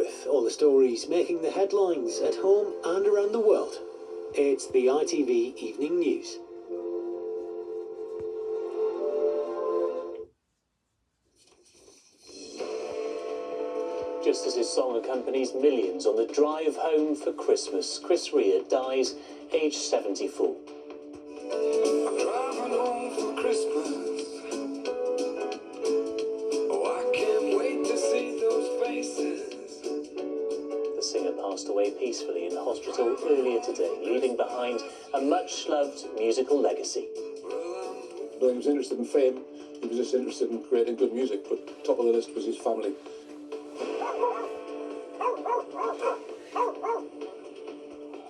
with all the stories making the headlines at home and around the world. It's the ITV Evening News. Just as his song accompanies millions on the drive home for Christmas, Chris Rea dies, aged 74. I'm driving home for Christmas. Oh, I can't wait to see those faces. The singer passed away peacefully in hospital earlier today, leaving behind a much-loved musical legacy. Though he was interested in fame, he was just interested in creating good music, but top of the list was his family.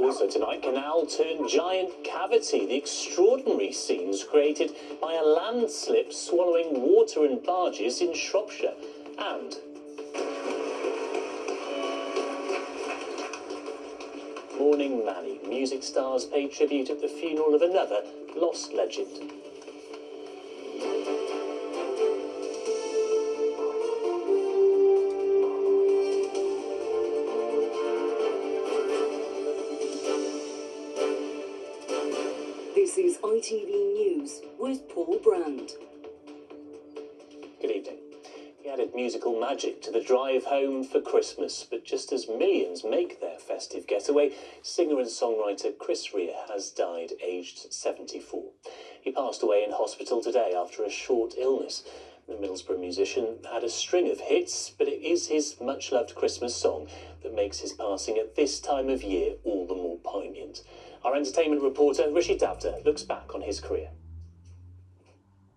Also tonight, canal turned giant cavity, the extraordinary scenes created by a landslip swallowing water and barges in Shropshire. And mourning Manny, music stars paid tribute at the funeral of another lost legend. This is ITV News with Paul Brand. Good evening. He added musical magic to the drive home for Christmas, but just as millions make their festive getaway, singer and songwriter Chris Rea has died, aged 74. He passed away in hospital today after a short illness. The Middlesbrough musician had a string of hits, but it is his much-loved Christmas song that makes his passing at this time of year all the more poignant. Our entertainment reporter, Rishi Davda, looks back on his career.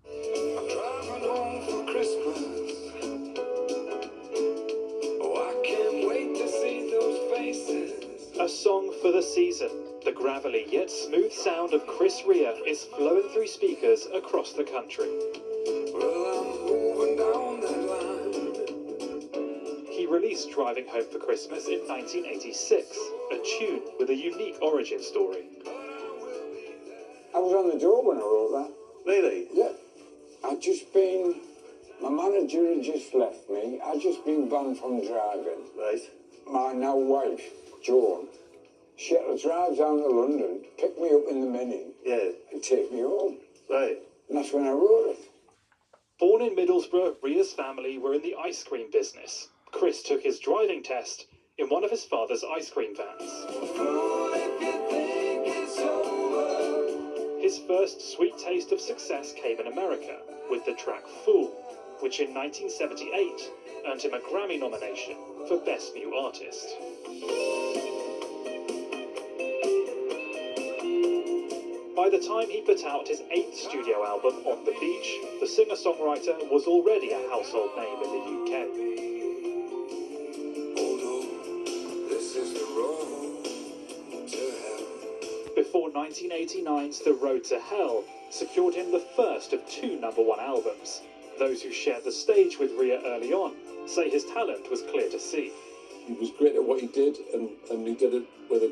I'm driving home for Christmas. Oh, I can't wait to see those faces. A song for the season. The gravelly yet smooth sound of Chris Rea is flowing through speakers across the country. Well, I'm moving down that line. He released Driving Home for Christmas in 1986, a tune with a unique origin story. I was on the job when I wrote that. Really? Yeah. My manager had just left me. I'd just been banned from driving. Right. My now wife, Joan, she had to drive down to London, pick me up in the Mini, Yeah. and take me home. Right. And that's when I wrote it. Born in Middlesbrough, Rea's family were in the ice cream business. Chris took his driving test in one of his father's ice cream vans. Fool, if you think it's over. His first sweet taste of success came in America with the track Fool, which in 1978 earned him a Grammy nomination for Best New Artist. By the time he put out his 8th studio album, On the Beach, the singer-songwriter was already a household name in the UK. Although this is the road to hell. Before 1989's The Road to Hell secured him the first of 2 #1 albums. Those who shared the stage with Rea early on say his talent was clear to see. He was great at what he did, and he did it with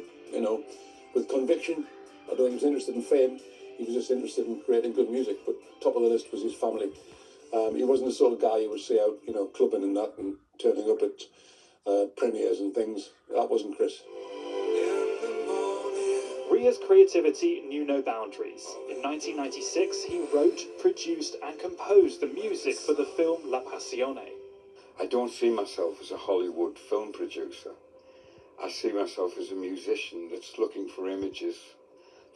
with conviction. Although he was interested in fame, he was just interested in creating good music, but top of the list was his family. He wasn't the sort of guy who would say out, clubbing and that, and turning up at premieres and things. That wasn't Chris. Rea's creativity knew no boundaries. In 1996, he wrote, produced and composed the music for the film La Passione. I don't see myself as a Hollywood film producer. I see myself as a musician that's looking for images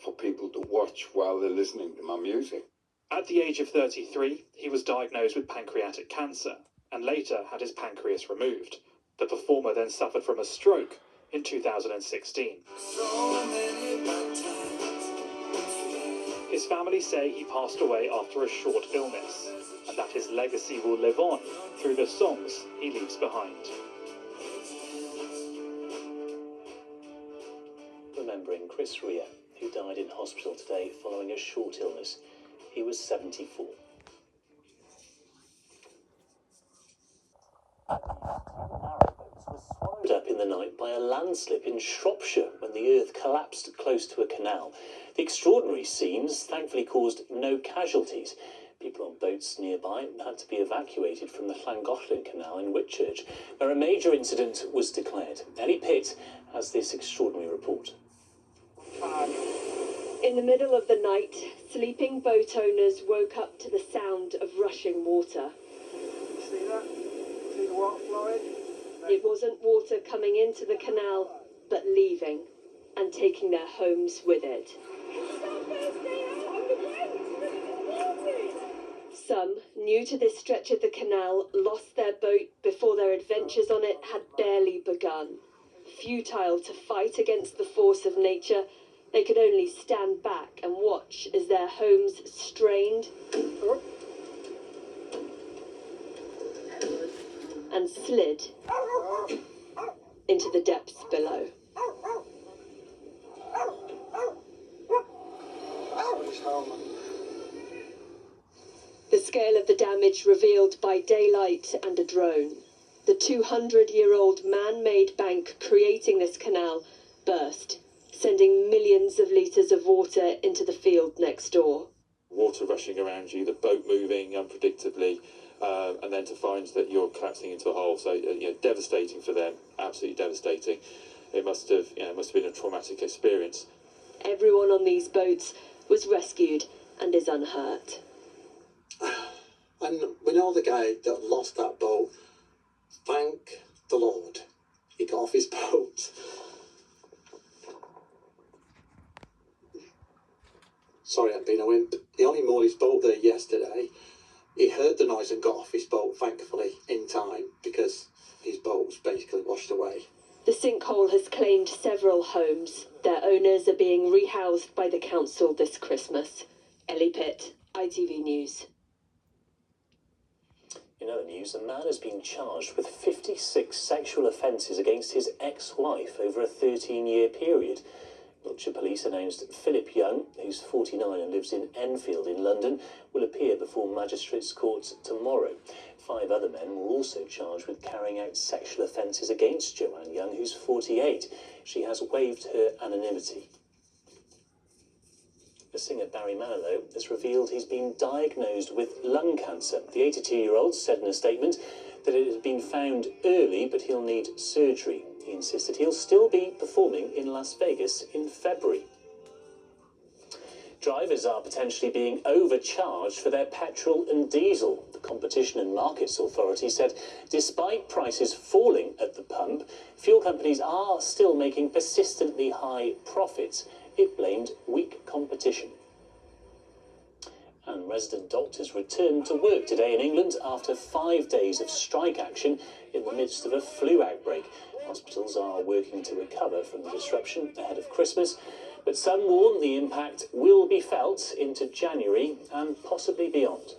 for people to watch while they're listening to my music. At the age of 33, he was diagnosed with pancreatic cancer and later had his pancreas removed. The performer then suffered from a stroke in 2016. So many bad times. His family say he passed away after a short illness, and that his legacy will live on through the songs he leaves behind. Remembering Chris Rea, who died in hospital today following a short illness. He was 74. Was swallowed up in the night by a landslip in Shropshire when the earth collapsed close to a canal. The extraordinary scenes thankfully caused no casualties, People on boats nearby had to be evacuated from the Llangollen Canal in Whitchurch, where a major incident was declared. Ellie Pitt has this extraordinary report. In the middle of the night, sleeping boat owners woke up to the sound of rushing water. See that? See the water flowing? It wasn't water coming into the canal, but leaving and taking their homes with it. Some, new to this stretch of the canal, lost their boat before their adventures on it had barely begun. Futile to fight against the force of nature, they could only stand back and watch as their homes strained and slid into the depths below. The scale of the damage revealed by daylight and a drone. The 200-year-old man-made bank creating this canal burst, sending millions of litres of water into the field next door. Water rushing around you, the boat moving unpredictably, and then to find that you're collapsing into a hole. So, devastating for them, absolutely devastating. It must have been a traumatic experience. Everyone on these boats was rescued and is unhurt. And we know the guy that lost that boat. Thank the Lord, he got off his boat. Sorry, I've been a wimp. He only moored his boat there yesterday. He heard the noise and got off his boat, thankfully, in time, because his boat was basically washed away. The sinkhole has claimed several homes. Their owners are being rehoused by the council this Christmas. Ellie Pitt, ITV News. In other news, a man has been charged with 56 sexual offences against his ex-wife over a 13-year period. Wiltshire Police announced Philip Young, who's 49 and lives in Enfield in London, will appear before magistrates' courts tomorrow. 5 other men were also charged with carrying out sexual offences against Joanne Young, who's 48. She has waived her anonymity. The singer Barry Manilow has revealed he's been diagnosed with lung cancer. The 82-year-old said in a statement that it had been found early, but he'll need surgery. He insisted he'll still be performing in Las Vegas in February. Drivers are potentially being overcharged for their petrol and diesel. The Competition and Markets Authority said despite prices falling at the pump, fuel companies are still making persistently high profits. It blamed weak competition. And resident doctors returned to work today in England after 5 days of strike action in the midst of a flu outbreak. Hospitals are working to recover from the disruption ahead of Christmas, but some warn the impact will be felt into January and possibly beyond.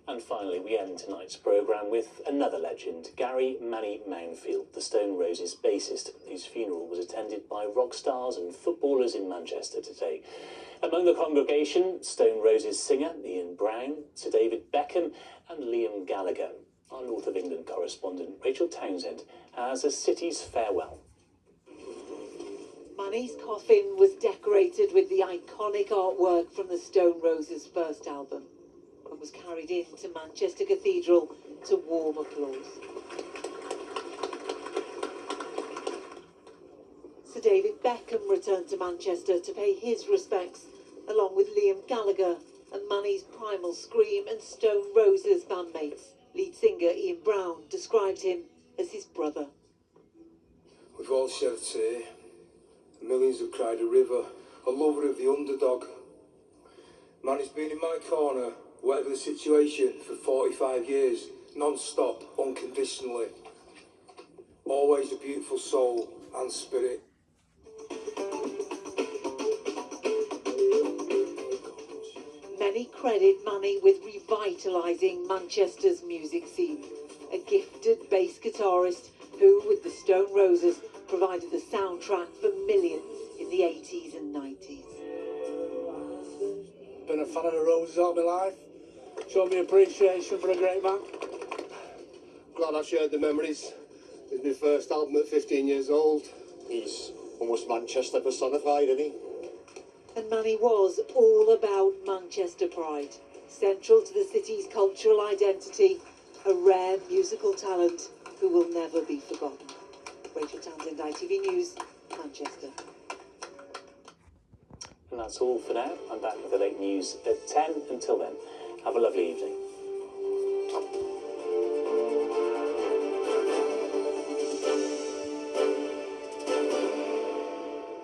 And finally, we end tonight's programme with another legend, Gary "Manny" Mounfield, the Stone Roses bassist, whose funeral was attended by rock stars and footballers in Manchester today. Among the congregation, Stone Roses singer Ian Brown, Sir David Beckham and Liam Gallagher. Our North of England correspondent Rachel Townsend has a city's farewell. Manny's coffin was decorated with the iconic artwork from the Stone Roses' first album and was carried into Manchester Cathedral to warm applause. Sir David Beckham returned to Manchester to pay his respects, along with Liam Gallagher and Manny's Primal Scream and Stone Roses bandmates. Lead singer Ian Brown described him as his brother. We've all shed a tear. Millions have cried a river. A lover of the underdog. Manny's been in my corner, whatever the situation, for 45 years, non-stop, unconditionally. Always a beautiful soul and spirit. Many credit Manny with revitalising Manchester's music scene. A gifted bass guitarist who, with the Stone Roses, provided the soundtrack for millions in the 80s and 90s. Been a fan of the Roses all my life. Showed me appreciation for a great man. Glad I shared the memories. It was my first album at 15 years old. He's almost Manchester personified, isn't he? And Manny was all about Manchester pride, central to the city's cultural identity, a rare musical talent who will never be forgotten. Rachel Townsend, ITV News, Manchester. And that's all for now. I'm back with the late news at 10. Until then, have a lovely evening.